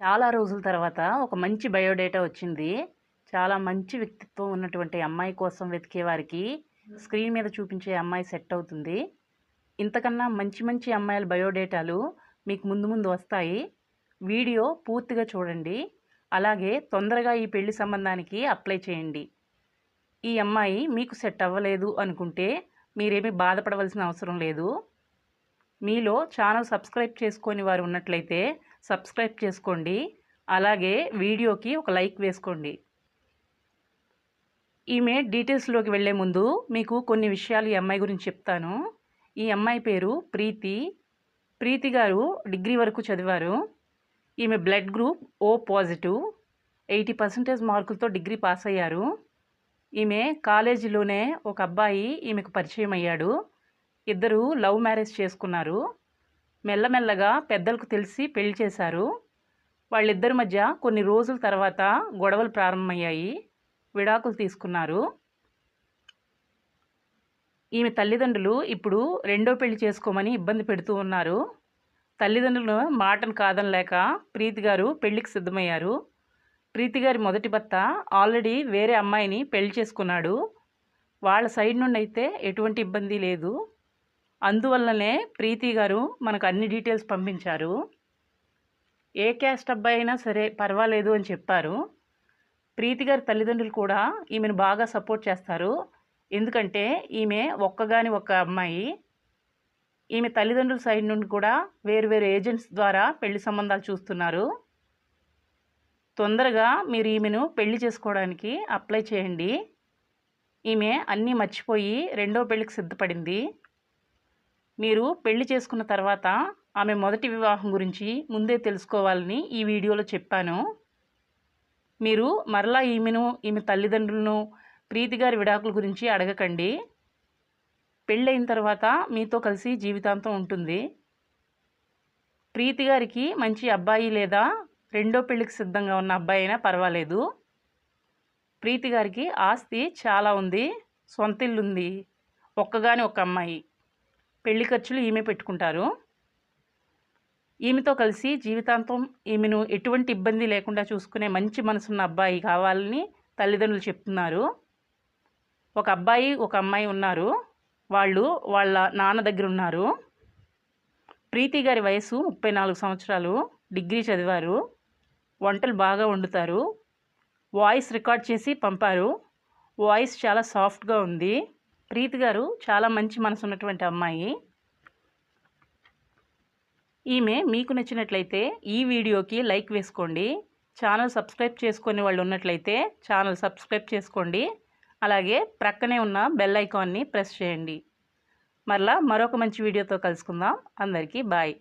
చాలా రోజుల తర్వాత ఒక మంచి బయోడేటా వచ్చింది. చాలా మంచి వ్యక్తిత్వం ఉన్నటువంటి అమ్మాయి కోసం వెతికే వారికి స్క్రీన్ మీద చూపించే అమ్మాయి సెట్ అవుతుంది. ఇంతకన్నా మంచి మంచి అమ్మాయిల బయోడేటాలు మీకు ముందు ముందు వస్తాయి. వీడియో పూర్తిగా చూడండి. అలాగే తొందరగా ఈ పెళ్లి సంబంధానికి అప్లై చేయండి. ఈ అమ్మాయి మీకు సెట్ అవ్వలేదు అనుకుంటే మీరేమీ బాధపడవలసిన అవసరం లేదు. మీలో ఛానల్ సబ్స్క్రైబ్ చేసుకొని వారు ఉన్నట్లయితే సబ్స్క్రైబ్ చేసుకోండి. అలాగే వీడియోకి ఒక లైక్ వేసుకోండి. ఈమె డీటెయిల్స్లోకి వెళ్ళే ముందు మీకు కొన్ని విషయాలు ఈ అమ్మాయి గురించి చెప్తాను. ఈ అమ్మాయి పేరు ప్రీతి. ప్రీతి గారు డిగ్రీ వరకు చదివారు. ఈమె బ్లడ్ గ్రూప్ O పాజిటివ్. 80% మార్కులతో డిగ్రీ పాస్ అయ్యారు. ఈమె కాలేజీలోనే ఒక అబ్బాయి ఈమెకు పరిచయం అయ్యాడు. ఇద్దరు లవ్ మ్యారేజ్ చేసుకున్నారు. మెల్లమెల్లగా పెద్దలకు తెలిసి పెళ్లి చేశారు. వాళ్ళిద్దరి మధ్య కొన్ని రోజుల తర్వాత గొడవలు ప్రారంభమయ్యాయి. విడాకులు తీసుకున్నారు. ఈమె తల్లిదండ్రులు ఇప్పుడు రెండో పెళ్లి చేసుకోమని ఇబ్బంది పెడుతూ ఉన్నారు. తల్లిదండ్రుల మాటను కాదనలేక ప్రీతి గారు పెళ్లికి సిద్ధమయ్యారు. ప్రీతి గారి మొదటి భర్త ఆల్రెడీ వేరే అమ్మాయిని పెళ్లి చేసుకున్నాడు. వాళ్ళ సైడ్ నుండి అయితే ఎటువంటి ఇబ్బంది లేదు. అందువల్లనే ప్రీతి గారు మనకు అన్ని డీటెయిల్స్ పంపించారు. ఏ క్యాస్ట్ అబ్బాయి అయినా సరే పర్వాలేదు అని చెప్పారు. ప్రీతి గారి తల్లిదండ్రులు కూడా ఈమెను బాగా సపోర్ట్ చేస్తారు. ఎందుకంటే ఈమె ఒక్కగాని ఒక్క అమ్మాయి. ఈమె తల్లిదండ్రుల సైడ్ నుండి కూడా వేరు వేరు ఏజెంట్స్ ద్వారా పెళ్లి సంబంధాలు చూస్తున్నారు. తొందరగా మీరు ఈమెను పెళ్లి చేసుకోవడానికి అప్లై చేయండి. ఈమె అన్నీ మర్చిపోయి రెండో పెళ్లికి సిద్ధపడింది. మీరు పెళ్లి చేసుకున్న తర్వాత ఆమె మొదటి వివాహం గురించి ముందే తెలుసుకోవాలని ఈ వీడియోలో చెప్పాను. మీరు మరలా ఈమె తల్లిదండ్రులను ప్రీతి గారి విడాకుల గురించి అడగకండి. పెళ్ళైన తర్వాత మీతో కలిసి జీవితాంతం ఉంటుంది. ప్రీతి గారికి మంచి అబ్బాయి లేదా రెండో పెళ్లికి సిద్ధంగా ఉన్న అబ్బాయి అయినా పర్వాలేదు. ప్రీతి గారికి ఆస్తి చాలా ఉంది. సొంత ఇల్లు ఉంది. ఒక్కగాని ఒక అమ్మాయి. పెళ్లి ఖర్చులు ఈమె పెట్టుకుంటారు. ఈమెతో కలిసి జీవితాంతం ఈమెను ఎటువంటి ఇబ్బంది లేకుండా చూసుకునే మంచి మనసున్న అబ్బాయి కావాలని తల్లిదండ్రులు చెప్తున్నారు. ఒక అబ్బాయి ఒక అమ్మాయి ఉన్నారు. వాళ్ళు వాళ్ళ నాన్న దగ్గర ఉన్నారు. ప్రీతి గారి వయసు 34 సంవత్సరాలు. డిగ్రీ చదివారు. వంటలు బాగా వండుతారు. వాయిస్ రికార్డ్ చేసి పంపారు. వాయిస్ చాలా సాఫ్ట్గా ఉంది. ప్రీతి గారు చాలా మంచి మనసు ఉన్నటువంటి అమ్మాయి. ఈమె మీకు నచ్చినట్లయితే ఈ వీడియోకి లైక్ వేసుకోండి. ఛానల్ సబ్స్క్రైబ్ చేసుకునే వాళ్ళు ఉన్నట్లయితే ఛానల్ సబ్స్క్రైబ్ చేసుకోండి. అలాగే ప్రక్కనే ఉన్న బెల్ ఐకాన్ని ప్రెస్ చేయండి. మరలా మరొక మంచి వీడియోతో కలుసుకుందాం. అందరికీ బాయ్.